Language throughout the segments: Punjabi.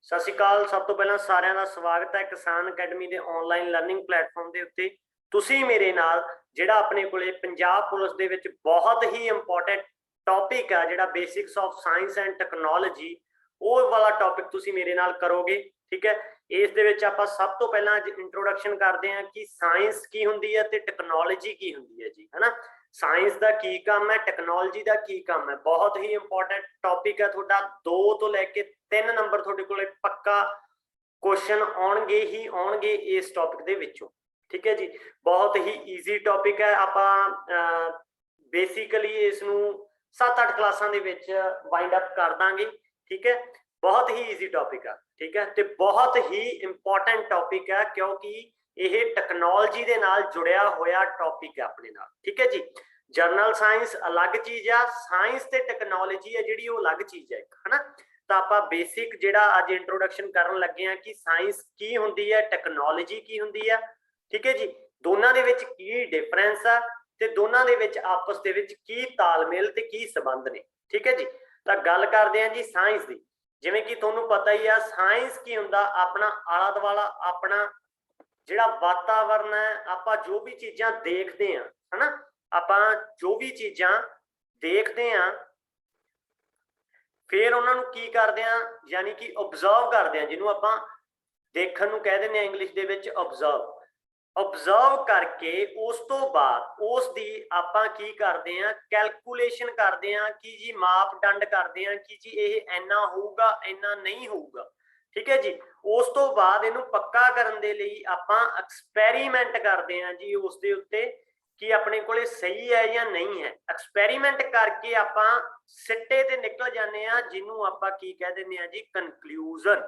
ਸਤਿ ਸ਼੍ਰੀ ਅਕਾਲ। ਸਭ ਤੋਂ ਪਹਿਲਾਂ ਸਾਰਿਆਂ ਦਾ ਸਵਾਗਤ ਹੈ ਕਿਸਾਨ ਅਕੈਡਮੀ ਦੇ ਆਨਲਾਈਨ ਲਰਨਿੰਗ ਪਲੇਟਫਾਰਮ ਦੇ ਉੱਤੇ। ਤੁਸੀਂ ਮੇਰੇ ਨਾਲ ਜਿਹੜਾ ਆਪਣੇ ਕੋਲੇ ਪੰਜਾਬ ਪੁਲਿਸ ਦੇ ਵਿੱਚ ਬਹੁਤ ਹੀ ਇੰਪੋਰਟੈਂਟ ਟੌਪਿਕ ਆ ਜਿਹੜਾ basics of science and technology, ਉਹ ਵਾਲਾ ਟੌਪਿਕ ਤੁਸੀਂ ਮੇਰੇ ਨਾਲ ਕਰੋਗੇ। ਠੀਕ ਹੈ, ਇਸ ਦੇ ਵਿੱਚ ਆਪਾਂ ਸਭ ਤੋਂ ਪਹਿਲਾਂ ਅੱਜ ਇੰਟਰੋਡਕਸ਼ਨ ਕਰਦੇ ਹਾਂ ਕਿ ਸਾਇੰਸ ਕੀ ਹੁੰਦੀ ਹੈ ਤੇ ਟੈਕਨੋਲੋਜੀ ਕੀ ਹੁੰਦੀ ਹੈ ਜੀ, ਹੈ ਨਾ। ਸਾਇੰਸ ਦਾ ਕੀ ਕੰਮ ਹੈ, ਟੈਕਨੋਲੋਜੀ ਦਾ ਕੀ ਕੰਮ ਹੈ, ਬਹੁਤ ਹੀ ਇੰਪੋਰਟੈਂਟ ਟੌਪਿਕ ਹੈ ਤੁਹਾਡਾ। 2 ਤੋਂ ਲੈ ਕੇ 3 ਨੰਬਰ ਤੁਹਾਡੇ ਕੋਲੇ ਪੱਕਾ ਕੁਐਸਚਨ ਆਉਣਗੇ ਹੀ ਆਉਣਗੇ ਇਸ ਟੌਪਿਕ ਦੇ ਵਿੱਚੋਂ। ਠੀਕ ਹੈ ਜੀ, ਬਹੁਤ ਹੀ ਈਜ਼ੀ ਟੌਪਿਕ ਹੈ। ਆਪਾਂ ਬੇਸਿਕਲੀ ਇਸ ਨੂੰ 7-8 ਕਲਾਸਾਂ ਦੇ ਵਿੱਚ ਵਾਈਂਡ ਅਪ ਕਰ ਦਾਂਗੇ। ਠੀਕ ਹੈ, ਬਹੁਤ ਹੀ ਈਜ਼ੀ ਟੌਪਿਕ ਆ। ਠੀਕ ਹੈ, ਤੇ ਬਹੁਤ ਹੀ ਇੰਪੋਰਟੈਂਟ ਟੌਪਿਕ ਹੈ ਕਿਉਂਕਿ ਇਹ ਟੈਕਨੋਲੋਜੀ ਦੇ ਨਾਲ ਜੁੜਿਆ ਹੋਇਆ ਟੌਪਿਕ ਹੈ ਆਪਣੇ ਨਾਲ। ਠੀਕ ਹੈ ਜੀ, ਜਰਨਲ ਸਾਇੰਸ ਅਲੱਗ ਚੀਜ਼ ਆ, ਸਾਇੰਸ ਤੇ ਟੈਕਨੋਲੋਜੀ ਹੈ ਜਿਹੜੀ ਉਹ ਅਲੱਗ ਚੀਜ਼ ਹੈ, ਹੈ ਨਾ। ਤਾਂ ਆਪਾਂ ਬੇਸਿਕ ਜਿਹੜਾ ਅੱਜ ਇੰਟਰੋਡਕਸ਼ਨ ਕਰਨ ਲੱਗੇ ਆ ਕਿ ਸਾਇੰਸ ਕੀ ਹੁੰਦੀ ਹੈ, ਟੈਕਨੋਲੋਜੀ ਕੀ ਹੁੰਦੀ ਆ। ਠੀਕ ਹੈ ਜੀ, ਦੋਨਾਂ ਦੇ ਵਿੱਚ ਕੀ ਡਿਫਰੈਂਸ ਆ ਤੇ ਦੋਨਾਂ ਦੇ ਵਿੱਚ ਆਪਸ ਦੇ ਵਿੱਚ ਕੀ ਤਾਲਮੇਲ ਤੇ ਕੀ ਸੰਬੰਧ ਨੇ। ਠੀਕ ਹੈ ਜੀ, ਤਾਂ ਗੱਲ ਕਰਦੇ ਹਾਂ ਜੀ ਸਾਇੰਸ ਦੀ। ਜਿਵੇਂ ਕਿ ਤੁਹਾਨੂੰ ਪਤਾ ਹੀ ਆ ਸਾਇੰਸ ਕੀ ਹੁੰਦਾ, ਆਪਣਾ ਆਲਾ ਦੁਆਲਾ, ਆਪਣਾ ਜਿਹੜਾ ਵਾਤਾਵਰਨ ਹੈ, ਆਪਾਂ ਜੋ ਵੀ ਚੀਜ਼ਾਂ ਦੇਖਦੇ ਹਾਂ, ਹਨਾ, ਆਪਾਂ ਜੋ ਵੀ ਚੀਜ਼ਾਂ ਦੇਖਦੇ ਹਾਂ ਫਿਰ ਉਹਨਾਂ ਨੂੰ ਕੀ ਕਰਦੇ ਹਾਂ, ਯਾਨੀ ਕਿ ਓਬਜ਼ਰਵ ਕਰਦੇ ਹਾਂ, ਜਿਹਨੂੰ ਆਪਾਂ ਦੇਖਣ ਨੂੰ ਕਹਿ ਦਿੰਦੇ ਹਾਂ ਇੰਗਲਿਸ਼ ਦੇ ਵਿੱਚ ऑब्जर्व करके उस तो बाद उस दी आपां की करते हैं, कैलकुलेशन करते हैं कि जी मापदंड करते हैं कि जी ये इन्ना होगा इन्ना नहीं होगा। ठीक है जी, उस तो बाद इनू पक्का करने दे लई आपां एक्सपेरीमेंट करते हैं जी उस दे उत्ते कि अपने कोले सही है या नहीं है। एक्सपेरीमेंट करके आपां सिट्टे ते निकल जाने आ जिन्हों आपां की कह दिंदे आ जी कंक्लूजन,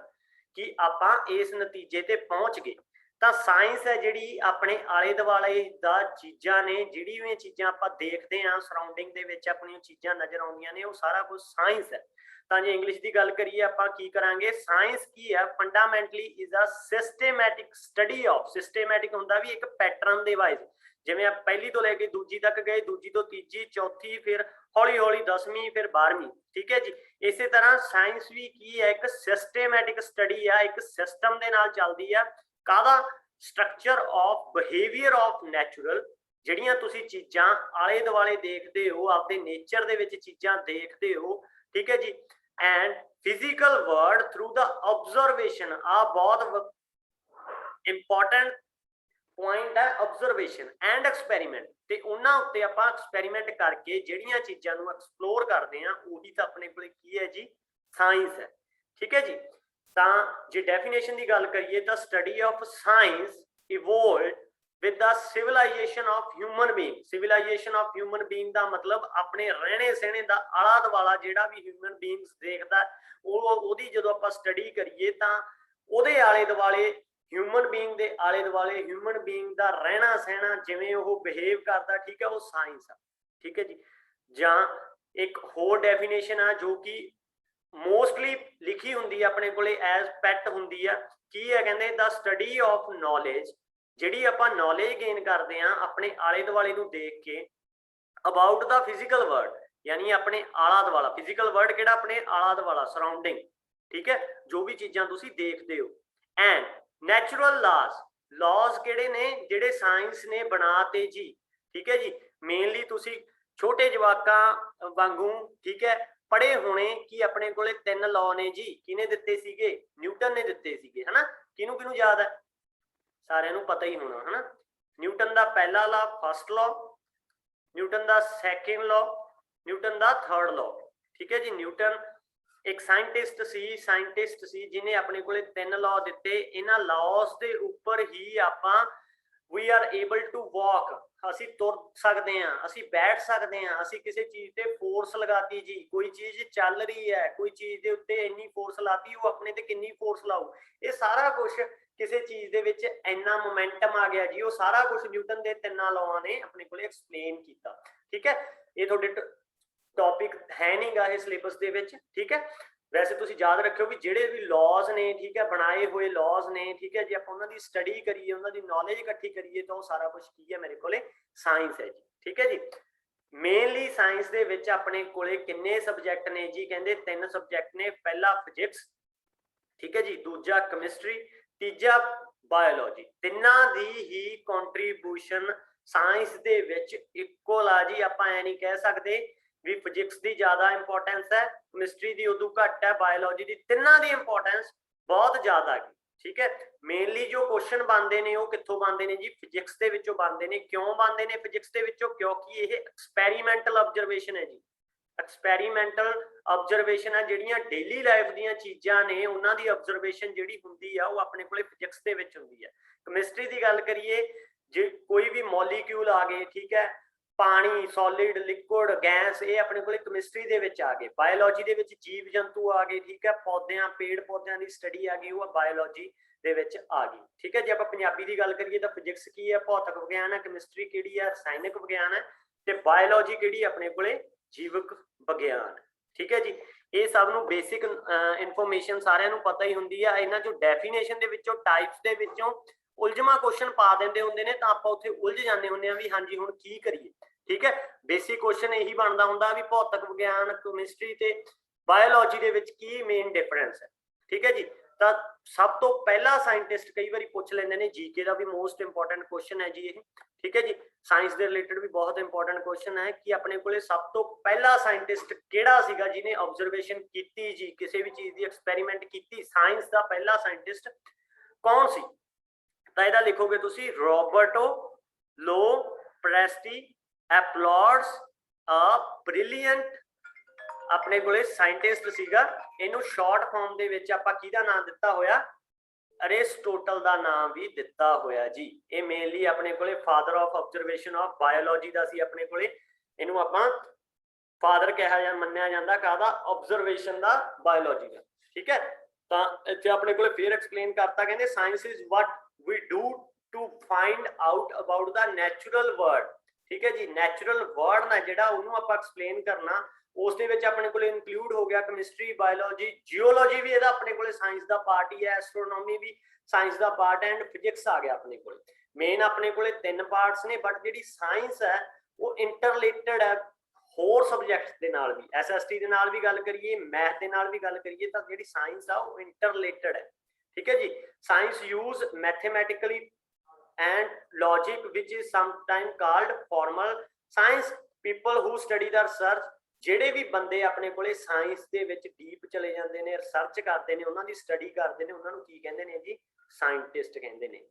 कि आपां इस नतीजे ते पहुंच गए। ਤਾਂ ਸਾਇੰਸ ਹੈ ਜਿਹੜੀ ਆਪਣੇ ਆਲੇ ਦੁਆਲੇ ਦਾ ਚੀਜ਼ਾਂ ਨੇ, ਜਿਹੜੀ ਵੀ ਚੀਜ਼ਾਂ ਆਪਾਂ ਦੇਖਦੇ ਹਾਂ ਸਰਾਊਂਡਿੰਗ ਦੇ ਵਿੱਚ ਆਪਣੀਆਂ ਚੀਜ਼ਾਂ ਨਜ਼ਰ ਆਉਂਦੀਆਂ ਨੇ, ਉਹ ਸਾਰਾ ਕੁਝ ਸਾਇੰਸ ਹੈ। ਤਾਂ ਜੇ ਇੰਗਲਿਸ਼ ਦੀ ਗੱਲ ਕਰੀਏ ਆਪਾਂ ਕੀ ਕਰਾਂਗੇ, ਸਾਇੰਸ ਕੀ ਹੈ, fundamentally is a systematic study of. Systematic ਹੁੰਦਾ ਵੀ ਇੱਕ ਪੈਟਰਨ ਦੇ ਵਾਈਜ਼, ਜਿਵੇਂ ਆਪਾਂ ਪਹਿਲੀ ਤੋਂ ਲੈ ਕੇ ਦੂਜੀ ਤੱਕ ਗਏ, ਦੂਜੀ ਤੋਂ ਤੀਜੀ, ਚੌਥੀ, ਫਿਰ ਹੌਲੀ ਹੌਲੀ 10ਵੀਂ, ਫਿਰ 12ਵੀਂ। ਠੀਕ ਹੈ ਜੀ, ਇਸੇ ਤਰ੍ਹਾਂ ਸਾਇੰਸ ਵੀ ਕੀ ਹੈ, ਇੱਕ ਸਿਸਟੇਮੈਟਿਕ ਸਟੱਡੀ ਆ, ਇੱਕ ਸਿਸਟਮ ਦੇ ਨਾਲ ਚੱਲਦੀ ਆ। ਕਾਹਦਾ? Structure of behaviour of natural, ਜਿਹੜੀਆਂ ਤੁਸੀਂ ਚੀਜ਼ਾਂ ਆਲੇ ਦੁਆਲੇ ਦੇਖਦੇ ਹੋ, ਆਪਦੇ ਨੇਚਰ ਦੇ ਵਿੱਚ ਚੀਜ਼ਾਂ ਦੇਖਦੇ ਹੋ। ਠੀਕ ਹੈ ਜੀ, and physical world through the observation. ਆ ਬਹੁਤ ਇੰਪੋਰਟੈਂਟ ਪੁਆਇੰਟ ਹੈ, ਆਬਜ਼ਰਵੇਸ਼ਨ ਐਂਡ ਐਕਸਪੈਰੀਮੈਂਟ। ਤੇ ਉਹਨਾਂ ਉੱਤੇ ਆਪਾਂ ਐਕਸਪੈਰੀਮੈਂਟ ਕਰਕੇ ਜਿਹੜੀਆਂ ਚੀਜ਼ਾਂ ਨੂੰ ਐਕਸਪਲੋਰ ਕਰਦੇ ਹਾਂ, ਉਹੀ ਤਾਂ ਆਪਣੇ ਕੋਲ ਕੀ ਹੈ ਜੀ, ਸਾਇੰਸ ਹੈ। ਠੀਕ ਹੈ ਜੀ, ਤਾਂ ਜੇ ਡੈਫੀਨੇਸ਼ਨ ਦੀ ਗੱਲ ਕਰੀਏ ਤਾਂ study of science evolved with the civilisation of human being. Civilisation of human being ਦਾ ਮਤਲਬ ਆਪਣੇ ਰਹਿਣੇ ਸਹਿਣੇ ਦਾ ਆਲਾ ਦੁਆਲਾ ਜਿਹੜਾ ਵੀ ਹਿਊਮਨ ਬੀਇੰਗਸ ਦੇਖਦਾ, ਉਹਦੀ ਜਦੋਂ ਆਪਾਂ ਸਟੱਡੀ ਕਰੀਏ ਤਾਂ ਉਹਦੇ ਆਲੇ ਦੁਆਲੇ, ਹਿਊਮਨ ਬੀਇੰਗ ਦੇ ਆਲੇ ਦੁਆਲੇ ਹਿਊਮਨ ਬੀਇੰਗ ਦਾ ਰਹਿਣਾ ਸਹਿਣਾ, ਜਿਵੇਂ ਉਹ ਬਿਹੇਵ ਕਰਦਾ, ਠੀਕ ਹੈ, ਉਹ ਸਾਇੰਸ ਆ। ਠੀਕ ਹੈ ਜੀ, ਜਾਂ ਇੱਕ ਹੋਰ ਡੈਫੀਨੇਸ਼ਨ ਆ ਜੋ ਕਿ ਮੋਸਟਲੀ ਲਿਖੀ ਹੁੰਦੀ ਹੈ ਆਪਣੇ ਕੋਲੇ ਐਜ਼ ਪੈਟ ਹੁੰਦੀ ਆ। ਕੀ ਹੈ? ਕਹਿੰਦੇ ਦਾ ਸਟੱਡੀ ਆਫ ਨੌਲੇਜ, ਜਿਹੜੀ ਆਪਾਂ ਨੌਲੇਜ ਗੇਨ ਕਰਦੇ ਹਾਂ ਆਪਣੇ ਆਲੇ ਦੁਆਲੇ ਨੂੰ ਦੇਖ ਕੇ, ਅਬਾਊਟ ਦਾ ਫਿਜ਼ੀਕਲ ਵਰਲਡ, ਯਾਨੀ ਆਪਣੇ ਆਲਾ ਦੁਆਲਾ। ਫਿਜ਼ੀਕਲ ਵਰਲਡ ਕਿਹੜਾ? ਆਪਣੇ ਆਲਾ ਦੁਆਲਾ, ਸਰਾਊਂਡਿੰਗ। ਠੀਕ ਹੈ, ਜੋ ਵੀ ਚੀਜ਼ਾਂ ਤੁਸੀਂ ਦੇਖਦੇ ਹੋ। ਐਂਡ ਨੈਚੁਰਲ ਲਾਜ਼ ਕਿਹੜੇ ਨੇ? ਜਿਹੜੇ ਸਾਇੰਸ ਨੇ ਬਣਾਤੇ ਜੀ। ਠੀਕ ਹੈ ਜੀ, ਮੇਨਲੀ ਤੁਸੀਂ ਛੋਟੇ ਜਵਾਕਾਂ ਵਾਂਗੂ, ਠੀਕ ਹੈ, ਪੜ੍ਹੇ ਹੋਣੇ ਕਿ ਆਪਣੇ ਕੋਲੇ 3 ਲਾਅ ਨੇ ਜੀ। ਕਿਹਨੇ ਦਿੱਤੇ ਸੀਗੇ? ਨਿਊਟਨ ਨੇ ਦਿੱਤੇ ਸੀਗੇ, ਹਨਾ। ਕਿਹਨੂੰ ਕਿਹਨੂੰ ਯਾਦ ਹੈ? ਸਾਰਿਆਂ ਨੂੰ ਪਤਾ ਹੀ ਹੋਣਾ, ਹਨਾ। ਨਿਊਟਨ ਦਾ ਪਹਿਲਾ ਲਾਅ ਫਸਟ ਲਾਅ, ਨਿਊਟਨ ਦਾ ਸੈਕਿੰਡ ਲਾਅ, ਨਿਊਟਨ ਦਾ ਥਰਡ ਲਾਅ। ਠੀਕ ਹੈ ਜੀ, ਨਿਊਟਨ ਇੱਕ ਸਾਇੰਟਿਸਟ ਸੀ ਜਿਹਨੇ ਆਪਣੇ ਕੋਲੇ 3 ਲਾਅ ਦਿੱਤੇ। ਇਹਨਾਂ ਲਾਅਸ ਦੇ ਉੱਪਰ ਹੀ ਆਪਾਂ we are able to walk, ਅਸੀਂ ਤੁਰ ਸਕਦੇ ਹਾਂ, ਅਸੀਂ ਬੈਠ ਸਕਦੇ ਹਾਂ, ਅਸੀਂ ਕਿਸੇ ਚੀਜ਼ ਤੇ ਫੋਰਸ ਲਗਾਤੀ ਜੀ, ਕੋਈ ਚੀਜ਼ ਚੱਲ ਰਹੀ ਹੈ, ਕੋਈ ਚੀਜ਼ ਦੇ ਉੱਤੇ ਇੰਨੀ ਫੋਰਸ ਲਾਤੀ, ਉਹ ਆਪਣੇ ਤੇ ਕਿੰਨੀ ਫੋਰਸ ਲਾਊ। ਇਹ ਸਾਰਾ ਕੁਝ ਕਿਸੇ ਚੀਜ਼ ਦੇ ਵਿੱਚ ਇੰਨਾ ਮੋਮੈਂਟਮ ਆ ਗਿਆ ਜੀ, ਉਹ ਸਾਰਾ ਕੁਝ ਨਿਊਟਨ ਦੇ 3 ਲਾਅ ਨੇ ਆਪਣੇ ਕੋਲੇ ਐਕਸਪਲੇਨ ਕੀਤਾ। ਠੀਕ ਹੈ, ਇਹ ਤੁਹਾਡੇ ਟੌਪਿਕ ਹੈ ਨਹੀਂ ਗਾ ਇਹ ਸਿਲੇਬਸ ਦੇ ਵਿੱਚ। ਠੀਕ ਹੈ, ਵੈਸੇ ਤੁਸੀਂ ਯਾਦ ਰੱਖਿਓ ਵੀ ਜਿਹੜੇ ਵੀ ਲਾਜ਼ ਨੇ, ਠੀਕ ਹੈ, ਬਣਾਏ ਹੋਏ ਲਾਜ਼ ਨੇ, ਠੀਕ ਹੈ ਜੀ, ਆਪਾਂ ਉਹਨਾਂ ਦੀ ਸਟੱਡੀ ਕਰੀਏ, ਉਹਨਾਂ ਦੀ ਨੌਲੇਜ ਇਕੱਠੀ ਕਰੀਏ ਤਾਂ ਉਹ ਸਾਰਾ ਕੁਝ ਕੀ ਹੈ ਮੇਰੇ ਕੋਲੇ, ਸਾਇੰਸ ਹੈ ਜੀ। ਠੀਕ ਹੈ ਜੀ, ਮੇਨਲੀ ਸਾਇੰਸ ਦੇ ਵਿੱਚ ਆਪਣੇ ਕੋਲੇ ਕਿੰਨੇ ਸਬਜੈਕਟ ਨੇ ਜੀ? ਕਹਿੰਦੇ 3 ਸਬਜੈਕਟ ਨੇ। ਪਹਿਲਾ ਫਿਜ਼ਿਕਸ, ठीक है जी। दूजा केमिस्ट्री, तीजा बायोलॉजी। तिन्नां दी ही कंट्रीब्यूशन साइंस दे विच इक्वल आ जी। आपां ऐ नहीं कह सकते भी फिजिक्स की ज्यादा इंपोर्टेंस है, केमिस्ट्री की उदों घट है, बायोलॉजी की, तिन्नां दी इंपोर्टेंस बहुत ज्यादा है। ठीक है, मेनली जो क्वेश्चन बनते हैं वो कित्थों बनते हैं जी, फिजिक्स के विचों बनते हैं। क्यों बनते हैं फिजिक्स के विचों? क्योंकि ये एक्सपैरीमेंटल ऑब्जरवेशन है जी। एक्सपैरीमेंटल ऑब्जरवेशन है, ਜਿਹੜੀਆਂ डेली लाइफ ਦੀਆਂ ਚੀਜ਼ਾਂ ਨੇ ਉਹਨਾਂ ਦੀ ऑब्जरवेशन ਜਿਹੜੀ ਹੁੰਦੀ ਆ ਉਹ ਆਪਣੇ ਕੋਲੇ ਫਿਜ਼ਿਕਸ ਦੇ ਵਿੱਚ ਹੁੰਦੀ ਹੈ। ਕੈਮਿਸਟਰੀ ਦੀ ਗੱਲ ਕਰੀਏ, ਜੇ ਕੋਈ ਵੀ ਮੋਲੀਕਿਊਲ ਆ ਗਏ, ਠੀਕ ਹੈ, ਪਾਣੀ, ਸੋਲਿਡ, ਲਿਕੁਇਡ, ਗੈਸ, ਇਹ ਆਪਣੇ ਕੋਲੇ ਕੈਮਿਸਟਰੀ ਦੇ ਵਿੱਚ ਆ ਗਏ। ਬਾਇਓਲੋਜੀ ਦੇ ਵਿੱਚ ਜੀਵ ਜੰਤੂ ਆ ਗਏ, ਠੀਕ ਹੈ, ਪੌਦਿਆਂ, ਪੇੜ ਪੌਦਿਆਂ ਦੀ ਸਟੱਡੀ ਆ ਗਈ, ਉਹ ਬਾਇਓਲੋਜੀ ਦੇ ਵਿੱਚ ਆ ਗਈ। ਠੀਕ ਹੈ, ਜੇ ਆਪਾਂ ਪੰਜਾਬੀ ਦੀ ਗੱਲ ਕਰੀਏ ਤਾਂ ਫਿਜ਼ਿਕਸ ਕੀ ਹੈ, ਭੌਤਿਕ ਵਿਗਿਆਨ ਹੈ, ਕੈਮਿਸਟਰੀ ਕਿਹੜੀ ਹੈ, ਰਸਾਇਣਕ ਵਿਗਿਆਨ ਹੈ, ਤੇ ਬਾਇਓਲੋਜੀ ਕਿਹੜੀ ਆਪਣੇ ਕੋਲੇ, ਜੀਵਕ ਵਿਗਿਆਨ। ਠੀਕ ਹੈ ਜੀ, ਇਹ ਸਭ ਨੂੰ ਬੇਸਿਕ ਇਨਫੋਰਮੇਸ਼ਨ ਸਾਰਿਆਂ ਨੂੰ ਪਤਾ ਹੀ ਹੁੰਦੀ ਆ। ਇਹਨਾਂ ਚੋਂ ਡੈਫੀਨੇਸ਼ਨ ਦੇ ਵਿੱਚੋਂ, ਟਾਈਪਸ ਦੇ ਵਿੱਚੋਂ ਉਲਝਵਾਂ क्वेश्चन पा देंदे हुंदे ने, तां आपां उत्थे उलझ जांदे हुंदे आ भी हाँ जी हुण की करिए। ठीक है, बेसिक क्वेश्चन यही बनता हुंदा भी भौतिक विज्ञान, केमिस्ट्री ते बायोलॉजी दे विच की मेन डिफरेंस है। ठीक है जी, तां सब तो पहला साइंटिस्ट कई बार पूछ लेंदे ने, जीके का भी मोस्ट इंपोर्टेंट क्वेश्चन है जी ये। ठीक है जी, साइंस के रिलेटेड भी बहुत इंपोर्टेंट क्वेश्चन है कि अपने कोले सब तो पहला साइंटिस्ट किहड़ा सीगा जिन्हें ऑब्जरवेशन की जी, किसी भी चीज़ की एक्सपैरीमेंट की, साइंस का पहला साइंटिस्ट कौन सी? तो यह लिखोगे तुसी, Roberto Lo Presti applauds a brilliant अपने कोले साइंटिस्ट सीगा। इनू शॉर्ट फॉर्म दे विच आपां किहदा नाम दिता होया, अरिस्टोटल का नाम भी दिता होया जी। ये मेनली अपने कोले father of observation of biology का सी, अपने कोले इनू आपां फादर कहा जा मन्निया जांदा काहदा, ऑब्जरवेशन का, बायोलॉजी का। ठीक है, तो इत्थे अपने कोले फिर एक्सप्लेन करता, कहंदे science is what we do to find out about the natural world। ठीक है जी, नैचुरल वर्ड ना जिहड़ा उहनूं आपां एक्सप्लेन करना, उस दे विच अपने कोले इंक्लूड हो गया केमिस्ट्री, बायोलॉजी, जियोलॉजी भी इहदा अपने कोले साइंस दा पार्ट ही है, एस्ट्रोनॉमी भी साइंस दा पार्ट है, एंड फिजिक्स आ गया अपने कोले। मेन अपने कोले 3 पार्ट्स ने, बट जिहड़ी साइंस है वो इंटरलेटेड है होर सबजैक्ट्स दे नाल भी। SST दे नाल भी गल करिए, मैथ दे नाल भी गल करिए, तां जिहड़ी साइंस आ वो इंटरलेटेड है। ठीक है जी, science use mathematically and logic which is sometime called formal science. People who study the research, ਜਿਹੜੇ भी बंदे अपने कोले साइंस ਦੇ ਵਿੱਚ ਡੀਪ ਚਲੇ ਜਾਂਦੇ ਨੇ, ਰਿਸਰਚ ਕਰਦੇ ਨੇ, ਉਹਨਾਂ ਦੀ ਸਟੱਡੀ ਕਰਦੇ ਨੇ, ਉਹਨਾਂ ਨੂੰ ਕੀ ਕਹਿੰਦੇ ਨੇ ਜੀ, ਸਾਇੰਟਿਸਟ ਕਹਿੰਦੇ ਨੇ।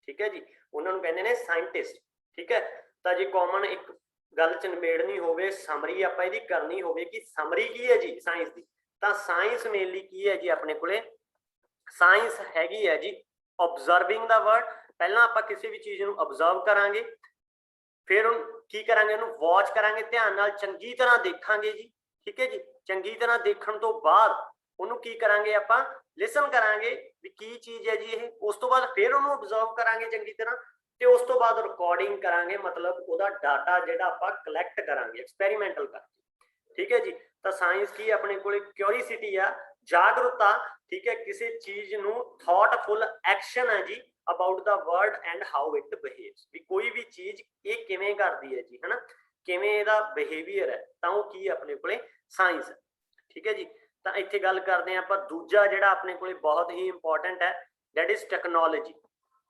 ਠੀਕ ਹੈ ਜੀ, ਉਹਨਾਂ ਨੂੰ ਕਹਿੰਦੇ ਨੇ ਸਾਇੰਟਿਸਟ। ਠੀਕ ਹੈ, ਤਾਂ ਜੇ ਕਾਮਨ ਇੱਕ ਗੱਲ ਚ ਨਿਬੇੜਨੀ ਹੋਵੇ, ਸਮਰੀ ਆਪਾਂ ਇਹਦੀ ਕਰਨੀ ਹੋਵੇ ਕਿ ਸਮਰੀ ਕੀ ਹੈ ਜੀ ਸਾਇੰਸ ਦੀ, ਤਾਂ ਸਾਇੰਸ ਮੇਨਲੀ ਕੀ ਹੈ ਜੀ ਆਪਣੇ ਕੋਲੇ, साइंस हैगी है जी ऑब्जर्विंग द वर्ल्ड। पहला आप किसी भी चीज़ को ऑब्जर्व करांगे, फिर की करांगे, उन्होंने वॉच करांगे, ध्यान नाल चंगी तरह देखांगे जी। ठीक है जी, चंगी तरह देखने तो बाद उन्होंने की करांगे, आपां लिसन करांगे भी की चीज़ है जी ये, उस तो बाद फिर उन्होंने ऑब्जर्व करांगे चंगी तरह, तो उस तो बाद रिकॉर्डिंग करांगे, मतलब उहदा डाटा जिहड़ा आपां कलैक्ट करांगे एक्सपैरीमेंटल करके। ठीक है जी, तो साइंस की अपने कोले क्यूरीसिटी आ, जागरूकता। ठीक है, किसी चीज नू थॉटफुल एक्शन है जी about the world and how it behaves, भी कोई भी चीज ये किवें करदी है जी, है ना, किवें इहदा बिहेवियर है, तां ओह की अपने कोले साइंस है। ठीक है जी, तां इत्थे गल करदे आं आपां दूजा जिहड़ा अपने कोले बहुत ही इंपॉर्टेंट है, दैट इज टैक्नोलॉजी।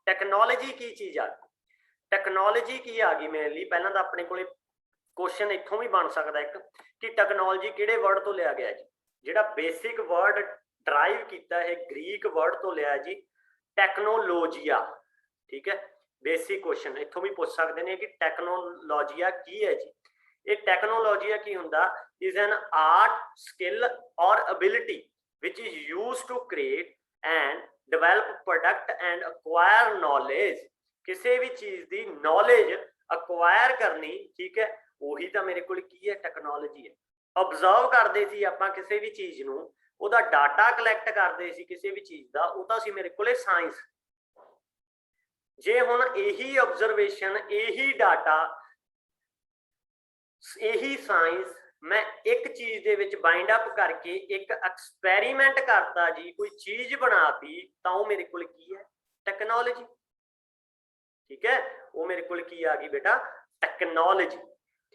टैक्नोलॉजी की चीज आ गई, टैक्नोलॉजी की आ गई मेनली, पहलां तां अपने कोले क्वेश्चन इत्थों भी बन सकदा एक कि टैक्नोलॉजी किहड़े वर्ड तो लिया गया जी, जिहड़ा बेसिक वर्ड ड्राइव किया है ग्रीक वर्ड तो लिया जी, टैक्नोलॉजिया। ठीक है, बेसिक क्वेश्चन इत्थों भी पूछ सकते हैं कि टैक्नोलॉजिया की है जी। ये टैक्नोलॉजिया की हुंदा, इज एन आर्ट, स्किल और ability which is use to create and develop product and acquire knowledge. किसी भी चीज़ की नॉलेज अक्वायर करनी, ठीक है, वही तो मेरे को की है, टैक्नोलॉजी है। ऑब्जर्व करते सी आपां किसी भी चीज़ नूं, ਉਹਦਾ डाटा कलैक्ट करते सी किसी भी चीज़ का, वो तो सी मेरे को साइंस। जे हुण यही ऑब्जरवेशन, यही डाटा, यही साइंस मैं एक चीज़ दे विच बाइंड अप करके एक एक्सपैरीमेंट करता जी, कोई चीज़ बनाती, तो वो मेरे को की है, टैक्नोलॉजी। ठीक है, वो मेरे को की आ गई बेटा, टैक्नोलॉजी।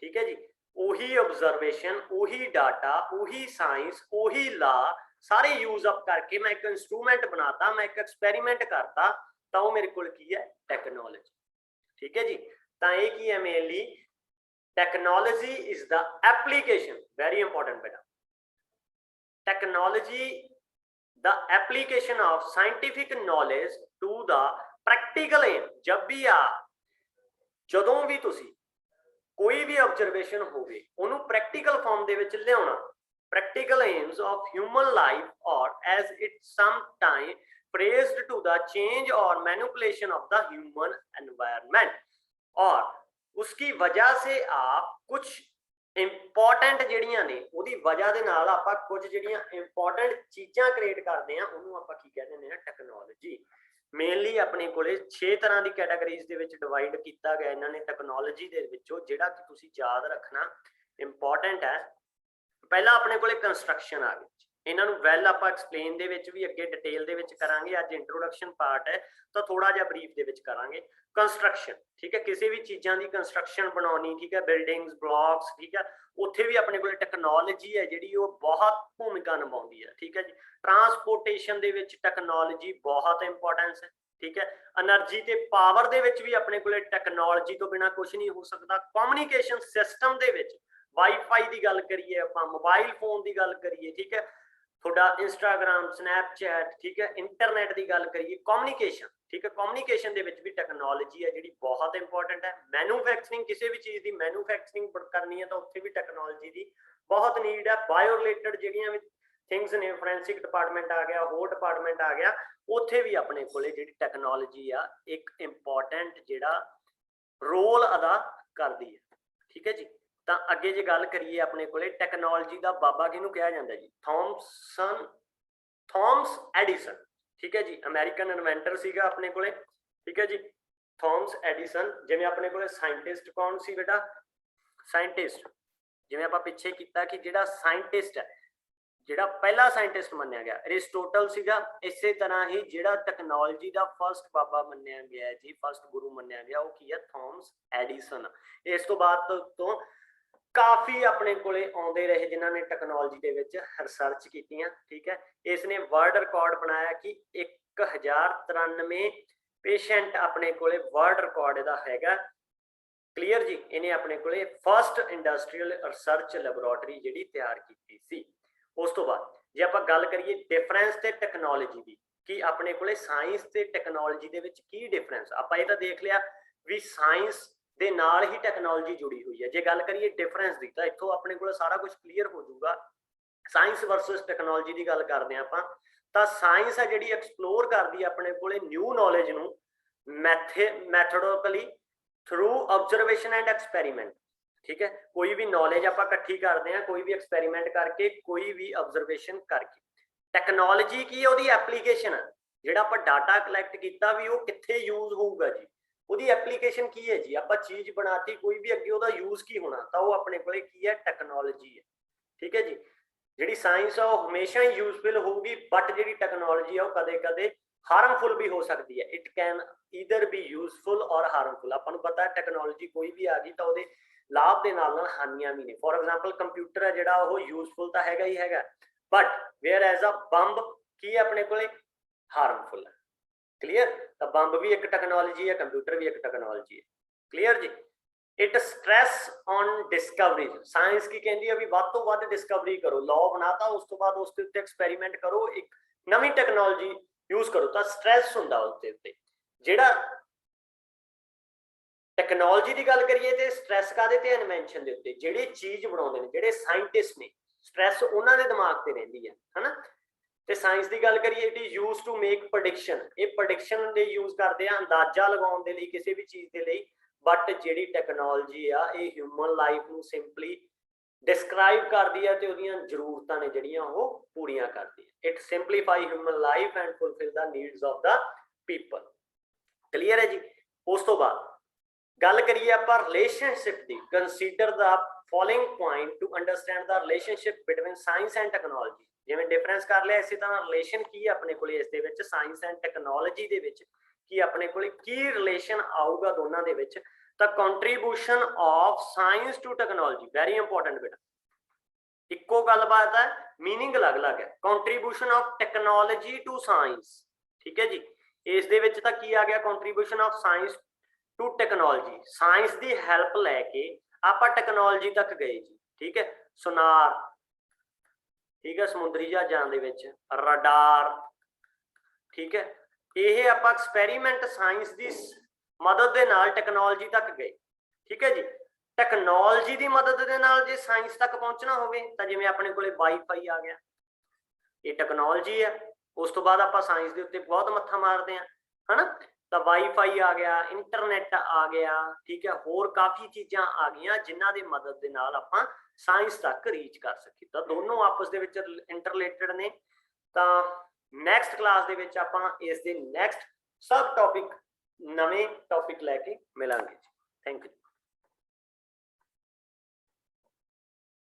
ठीक है जी, उही ऑब्जरवेशन, उही डाटा, उही साइंस, उही लॉ, सारे यूज अप करके मैं एक इंस्ट्रूमेंट बनाता, मैं एक एक्सपेरीमेंट करता, तो वो मेरे को की है टेक्नोलॉजी। ठीक है जी। तो ये की है mainly technology is the application, very important बेटा, technology the application of scientific knowledge to the practical aim. जब भी ਜਦੋਂ ਵੀ ਤੁਸੀਂ ਕੋਈ ਵੀ ਆਬਜ਼ਰਵੇਸ਼ਨ ਹੋਵੇ ਉਹਨੂੰ ਪ੍ਰੈਕਟੀਕਲ ਫਾਰਮ ਦੇ ਵਿੱਚ ਲਿਆਉਣਾ, practical aims of human life or as it sometime phrased to the change or manipulation of the human environment, और उसकी वजह से आप कुछ इंपॉर्टेंट ਜਿਹੜੀਆਂ ਨੇ ਉਹਦੀ ਵਜ੍ਹਾ ਦੇ ਨਾਲ ਆਪਾਂ ਕੁਝ ਜਿਹੜੀਆਂ ਇੰਪੋਰਟੈਂਟ ਚੀਜ਼ਾਂ ਕ੍ਰੀਏਟ ਕਰਦੇ ਆ ਉਹਨੂੰ ਆਪਾਂ ਕੀ ਕਹਿੰਦੇ ਆ ਟੈਕਨੋਲੋਜੀ। ਮੇਨਲੀ ਆਪਣੇ ਕੋਲੇ 6 ਤਰ੍ਹਾਂ ਦੀ ਕੈਟਾਗਰੀਜ਼ ਦੇ ਵਿੱਚ ਡਿਵਾਈਡ ਕੀਤਾ ਗਿਆ ਇਹਨਾਂ ਨੇ ਟੈਕਨੋਲੋਜੀ ਦੇ ਵਿੱਚੋਂ, ਜਿਹੜਾ ਕਿ ਤੁਸੀਂ ਯਾਦ ਰੱਖਣਾ ਇੰਪੋਰਟੈਂਟ ਹੈ। ਪਹਿਲਾਂ ਆਪਣੇ ਕੋਲੇ ਕੰਸਟਰਕਸ਼ਨ ਆ ਗਈ, ਇਹਨਾਂ ਨੂੰ ਵੈਲ ਆਪਾਂ ਐਕਸਪਲੇਨ ਦੇ ਵਿੱਚ ਵੀ ਅੱਗੇ ਡਿਟੇਲ ਦੇ ਵਿੱਚ ਕਰਾਂਗੇ। ਅੱਜ ਇੰਟਰੋਡਕਸ਼ਨ ਪਾਰਟ ਹੈ ਤਾਂ ਥੋੜਾ ਜਿਹਾ ਬਰੀਫ ਦੇ ਵਿੱਚ ਕਰਾਂਗੇ। ਕੰਸਟਰਕਸ਼ਨ, ਠੀਕ ਹੈ, ਕਿਸੇ ਵੀ ਚੀਜ਼ਾਂ ਦੀ ਕੰਸਟਰਕਸ਼ਨ ਬਣਾਉਣੀ, ਠੀਕ ਹੈ, ਬਿਲਡਿੰਗਸ, ਬਲੌਕਸ, ਠੀਕ ਹੈ, ਉੱਥੇ ਵੀ ਆਪਣੇ ਕੋਲੇ ਟੈਕਨੋਲੋਜੀ ਹੈ ਜਿਹੜੀ ਉਹ ਬਹੁਤ ਭੂਮਿਕਾ ਨਿਭਾਉਂਦੀ ਹੈ। ਠੀਕ ਹੈ ਜੀ। ਟਰਾਂਸਪੋਰਟੇਸ਼ਨ ਦੇ ਵਿੱਚ ਟੈਕਨੋਲੋਜੀ ਬਹੁਤ ਇੰਪੋਰਟੈਂਸ ਹੈ। ਠੀਕ ਹੈ। એનર્ਜੀ ਤੇ ਪਾਵਰ ਦੇ ਵਿੱਚ ਵੀ ਆਪਣੇ ਕੋਲੇ ਟੈਕਨੋਲੋਜੀ ਤੋਂ ਬਿਨਾ ਕੁਝ ਨਹੀਂ ਹੋ ਸਕਦਾ। ਕਮਿਊਨੀਕੇਸ਼ਨ ਸਿਸਟਮ ਦੇ ਵਿੱਚ ਵਾਈਫਾਈ ਦੀ ਗੱਲ ਕਰੀਏ, ਆਪਾਂ ਮੋਬਾਈਲ ਫੋਨ ਦੀ ਗੱਲ ਕਰੀਏ, ਠੀਕ ਹੈ, ਤੁਹਾਡਾ ਇੰਸਟਾਗ੍ਰਾਮ, ਸਨੈਪਚੈਟ, ਠੀਕ ਹੈ, ਇੰਟਰਨੈਟ ਦੀ ਗੱਲ ਕਰੀਏ, ਕਮਿਊਨੀਕੇਸ਼ਨ, ਠੀਕ ਹੈ, ਕਮਿਊਨੀਕੇਸ਼ਨ ਦੇ ਵਿੱਚ ਵੀ ਟੈਕਨੋਲੋਜੀ ਹੈ ਜਿਹੜੀ ਬਹੁਤ ਇੰਪੋਰਟੈਂਟ ਹੈ। ਮੈਨੂਫੈਕਚਰਿੰਗ, ਕਿਸੇ ਵੀ ਚੀਜ਼ ਦੀ ਮੈਨੂਫੈਕਚਰਿੰਗ ਕਰਨੀ ਹੈ ਤਾਂ ਉੱਥੇ ਵੀ ਟੈਕਨੋਲੋਜੀ ਦੀ ਬਹੁਤ ਨੀਡ ਹੈ। ਬਾਇਓ ਰਿਲੇਟਡ ਜਿਹੜੀਆਂ ਵੀ ਥਿੰਗਸ ਨੇ, ਫੋਰੈਂਸਿਕ ਡਿਪਾਰਟਮੈਂਟ ਆ ਗਿਆ, ਹੋਰ ਡਿਪਾਰਟਮੈਂਟ ਆ ਗਿਆ, ਉੱਥੇ ਵੀ ਆਪਣੇ ਕੋਲੇ ਜਿਹੜੀ ਟੈਕਨੋਲੋਜੀ ਆ ਇੱਕ ਇੰਪੋਰਟੈਂਟ ਜਿਹੜਾ ਰੋਲ ਅਦਾ ਕਰਦੀ ਹੈ। ਠੀਕ ਹੈ ਜੀ। ਤਾਂ ਅੱਗੇ ਜੇ ਗੱਲ ਕਰੀਏ ਆਪਣੇ ਕੋਲੇ ਟੈਕਨੋਲੋਜੀ ਦਾ ਬਾਬਾ ਕਿਹਨੂੰ ਕਿਹਾ ਜਾਂਦਾ ਜੀ? Thomas Edison. ਠੀਕ ਹੈ ਜੀ। ਅਮਰੀਕਨ ਇਨਵੈਂਟਰ ਸੀਗਾ ਆਪਣੇ ਕੋਲੇ। ਠੀਕ ਹੈ ਜੀ। Thomas Edison. ਜਿਵੇਂ ਆਪਣੇ ਕੋਲੇ ਸਾਇੰਟਿਸਟ ਕੌਣ ਸੀ ਬੇਟਾ? ਸਾਇੰਟਿਸਟ, ਜਿਵੇਂ ਆਪਾਂ ਪਿੱਛੇ ਕੀਤਾ ਕਿ ਜਿਹੜਾ ਸਾਇੰਟਿਸਟ ਹੈ, ਜਿਹੜਾ ਪਹਿਲਾ ਸਾਇੰਟਿਸਟ ਮੰਨਿਆ ਗਿਆ ਅਰਿਸਟੋਟਲ ਸੀਗਾ। ਇਸੇ ਤਰ੍ਹਾਂ ਹੀ ਜਿਹੜਾ ਟੈਕਨੋਲੋਜੀ ਦਾ ਫਸਟ ਬਾਬਾ ਮੰਨਿਆ ਗਿਆ ਜੀ, ਫਸਟ ਗੁਰੂ ਮੰਨਿਆ ਗਿਆ, ਉਹ ਕੀ ਹੈ? Thomas Edison. ਇਸ ਤੋਂ ਬਾਅਦ ਤੋਂ ਕਾਫੀ ਆਪਣੇ ਕੋਲੇ ਆਉਂਦੇ ਰਹੇ ਜਿਨ੍ਹਾਂ ਨੇ ਟੈਕਨੋਲੋਜੀ ਦੇ ਵਿੱਚ ਰਿਸਰਚ ਕੀਤੀਆਂ। ਠੀਕ ਹੈ। ਇਸ ਨੇ ਵਰਲਡ ਰਿਕਾਰਡ ਬਣਾਇਆ ਕਿ 1093 ਪੇਸ਼ੈਂਟ ਆਪਣੇ ਕੋਲੇ ਵਰਲਡ ਰਿਕਾਰਡ ਇਹਦਾ ਹੈਗਾ। ਕਲੀਅਰ ਜੀ। ਇਹਨੇ ਆਪਣੇ ਕੋਲੇ ਫਸਟ ਇੰਡਸਟਰੀਅਲ ਰਿਸਰਚ ਲੈਬੋਰੇਟਰੀ ਜਿਹੜੀ ਤਿਆਰ ਕੀਤੀ ਸੀ। ਉਸ ਤੋਂ ਬਾਅਦ ਜੇ ਆਪਾਂ ਗੱਲ ਕਰੀਏ ਡਿਫਰੈਂਸ ਤੇ ਟੈਕਨੋਲੋਜੀ ਦੀ, ਕਿ ਆਪਣੇ ਕੋਲੇ ਸਾਇੰਸ ਤੇ ਟੈਕਨੋਲੋਜੀ ਦੇ ਵਿੱਚ ਕੀ ਡਿਫਰੈਂਸ, ਆਪਾਂ ਇਹ ਤਾਂ ਦੇਖ ਲਿਆ ਵੀ ਸਾਇੰਸ ਦੇ ਨਾਲ ਹੀ ਟੈਕਨੋਲੋਜੀ ਜੁੜੀ ਹੋਈ ਹੈ। ਜੇ ਗੱਲ ਕਰੀਏ ਡਿਫਰੈਂਸ ਦੀ ਤਾਂ ਇੱਥੋਂ ਆਪਣੇ ਕੋਲ ਸਾਰਾ ਕੁਝ ਕਲੀਅਰ ਹੋ ਜਾਊਗਾ। ਸਾਇੰਸ ਵਰਸਸ ਟੈਕਨੋਲੋਜੀ ਦੀ ਗੱਲ ਕਰਦੇ ਹਾਂ ਆਪਾਂ, ਤਾਂ ਸਾਇੰਸ ਹੈ ਜਿਹੜੀ ਐਕਸਪਲੋਰ ਕਰਦੀ ਹੈ ਆਪਣੇ ਕੋਲੇ ਨਿਊ ਨੌਲੇਜ ਨੂੰ ਮੈਥੋਡਿਕਲੀ ਥਰੂ ਆਬਜ਼ਰਵੇਸ਼ਨ ਐਂਡ ਐਕਸਪੈਰੀਮੈਂਟ। ਠੀਕ ਹੈ। ਕੋਈ ਵੀ ਨੌਲੇਜ ਆਪਾਂ ਇਕੱਠੀ ਕਰਦੇ ਹਾਂ, ਕੋਈ ਵੀ ਐਕਸਪੈਰੀਮੈਂਟ ਕਰਕੇ, ਕੋਈ ਵੀ ਆਬਜ਼ਰਵੇਸ਼ਨ ਕਰਕੇ। ਟੈਕਨੋਲੋਜੀ ਕੀ ਹੈ? ਉਹਦੀ ਐਪਲੀਕੇਸ਼ਨ ਹੈ। ਜਿਹੜਾ ਆਪਾਂ ਡਾਟਾ ਕਲੈਕਟ ਕੀਤਾ ਵੀ ਉਹ ਕਿੱਥੇ ਯੂਜ਼ ਹੋਊਗਾ ਜੀ, ਉਹਦੀ ਐਪਲੀਕੇਸ਼ਨ ਕੀ ਹੈ ਜੀ। ਆਪਾਂ ਚੀਜ਼ ਬਣਾਤੀ, ਕੋਈ ਵੀ ਅੱਗੇ ਉਹਦਾ ਯੂਜ਼ ਕੀ ਹੋਣਾ, ਤਾਂ ਉਹ ਆਪਣੇ ਕੋਲੇ ਕੀ ਹੈ? ਟੈਕਨੋਲੋਜੀ ਹੈ। ਠੀਕ ਹੈ ਜੀ। ਜਿਹੜੀ ਸਾਇੰਸ ਆ ਉਹ ਹਮੇਸ਼ਾ ਹੀ ਯੂਜ਼ਫੁਲ ਹੋਊਗੀ, ਬਟ ਜਿਹੜੀ ਟੈਕਨੋਲੋਜੀ ਆ ਉਹ ਕਦੇ-ਕਦੇ ਹਾਰਮਫੁਲ ਵੀ ਹੋ ਸਕਦੀ ਹੈ। It can either B useful ਔਰ ਹਾਰਮਫੁਲ। ਆਪਾਂ ਨੂੰ ਪਤਾ ਹੈ ਟੈਕਨੋਲੋਜੀ ਕੋਈ ਵੀ ਆ ਗਈ ਤਾਂ ਉਹਦੇ ਲਾਭ ਦੇ ਨਾਲ ਹਾਨੀਆਂ ਵੀ ਨੇ। ਫੋਰ ਐਗਜ਼ਾਮਪਲ ਕੰਪਿਊਟਰ ਹੈ ਜਿਹੜਾ ਉਹ ਯੂਜ਼ਫੁਲ ਤਾਂ ਹੈਗਾ ਹੀ ਹੈਗਾ, but whereas a bomb ਕੀ ਹੈ ਆਪਣੇ ਕੋਲੇ? ਹਾਰਮਫੁਲ ਹੈ। ਕਲੀਅਰ। ਤਾਂ ਬੰਬ ਵੀ ਇੱਕ ਟੈਕਨੋਲੋਜੀ ਹੈ, ਕੰਪਿਊਟਰ ਵੀ ਇੱਕ ਟੈਕਨੋਲੋਜੀ ਹੈ। ਕਲੀਅਰ ਜੀ। It stress on discoveries. Science ਕੀ ਕਹਿੰਦੀ ਹੈ ਵੀ ਵੱਧ ਤੋਂ ਵੱਧ ਡਿਸਕਵਰੀ ਕਰੋ, ਲਾਅ ਬਣਾਤਾ, ਉਸ ਤੋਂ ਬਾਅਦ ਉਸ ਦੇ ਉੱਤੇ ਐਕਸਪੈਰੀਮੈਂਟ ਕਰੋ, ਇੱਕ ਨਵੀਂ ਟੈਕਨੋਲੋਜੀ ਯੂਜ਼ ਕਰੋ, ਤਾਂ ਸਟ੍ਰੈਸ ਹੁੰਦਾ ਉਸ ਦੇ ਉੱਤੇ। ਜਿਹੜਾ ਟੈਕਨੋਲੋਜੀ ਦੀ ਗੱਲ ਕਰੀਏ ਤੇ ਸਟ੍ਰੈਸ ਕਾਦੇ ਤੇ? ਇਨਵੈਂਸ਼ਨ ਦੇ ਉੱਤੇ। ਜਿਹੜੇ ਚੀਜ਼ ਬਣਾਉਂਦੇ ਨੇ, ਜਿਹੜੇ ਸਾਇੰਟਿਸਟ ਨੇ, ਸਟ੍ਰੈਸ ਉਹਨਾਂ ਦੇ ਦਿਮਾਗ ਤੇ ਰਹਿੰਦੀ ਹੈ, ਹਨਾ। ਤੇ ਸਾਇੰਸ ਦੀ ਗੱਲ ਕਰੀਏ, it is used to make prediction. ਇਹ ਪ੍ਰੈਡਿਕਸ਼ਨ ਲਈ ਯੂਜ਼ ਕਰਦੇ ਆ, ਅੰਦਾਜ਼ਾ ਲਗਾਉਣ ਦੇ ਲਈ ਕਿਸੇ ਵੀ ਚੀਜ਼ ਦੇ ਲਈ। ਬਟ ਜਿਹੜੀ ਟੈਕਨੋਲੋਜੀ ਆ ਇਹ ਹਿਊਮਨ ਲਾਈਫ ਨੂੰ ਸਿੰਪਲੀ ਡਿਸਕ੍ਰਾਈਬ ਕਰਦੀ ਹੈ ਤੇ ਉਹਦੀਆਂ ਜ਼ਰੂਰਤਾਂ ਨੇ ਜਿਹੜੀਆਂ ਉਹ ਪੂਰੀਆਂ ਕਰਦੀ ਹੈ। It simplify human life and fulfil the needs of the people. Clear ਹੈ ਜੀ। ਉਸ ਤੋਂ ਬਾਅਦ ਗੱਲ ਕਰੀਏ ਆਪਾਂ ਰਿਲੇਸ਼ਨਸ਼ਿਪ ਦੀ। Consider the following point to understand the relationship between science and technology. ਜਿਵੇਂ ਡਿਫਰੈਂਸ ਕਰ ਲਿਆ, ਇਸੇ ਤਰ੍ਹਾਂ ਰਿਲੇਸ਼ਨ ਕੀ ਹੈ ਆਪਣੇ ਕੋਲੇ ਇਸ ਦੇ ਵਿੱਚ, ਸਾਇੰਸ ਐਂਡ ਟੈਕਨੋਲੋਜੀ ਦੇ ਵਿੱਚ ਕੀ ਆਪਣੇ ਕੋਲੇ ਕੀ ਰਿਲੇਸ਼ਨ ਆਊਗਾ ਦੋਨਾਂ ਦੇ ਵਿੱਚ? ਤਾਂ contribution of science to technology, very important ਬੇਟਾ। ਇੱਕੋ ਗੱਲਬਾਤ ਹੈ, मीनिंग अलग-अलग है। Contribution of technology to science, ठीक है जी। इस दे विच तां की आ गया contribution of science to technology, science की हैल्प लैके आपां टेक्नोलॉजी तक गए जी, ठीक है। सुनार, ठीक है, समुद्री जहाज़ां दे विच रडार, ठीक है, ये आपां एक्सपैरीमेंट साइंस की मदद दे नाल टेक्नोलॉजी तक गए, ठीक है जी। टेक्नोलॉजी की मदद के नाल जे साइंस तक पहुंचना होवे तां जिवें अपने कोले वाईफाई आ गया, ये टेक्नोलॉजी है। उस तो बाद आपां साइंस के उत्ते बहुत मत्था मारते हैं, है ना। तो वाईफाई आ गया, इंटरनेट आ गया, ठीक है, होर काफ़ी चीज़ां आ गई जिन्हां दी मदद के नाल आपां साइंस तक रीच कर सकी। तो दोनों आपस दे विच इंटरलेटेड ने। तो नैक्सट क्लास दे विच आपां इस दे नैक्सट सब टॉपिक नवें टॉपिक लैके मिलांगे जी। Thank you.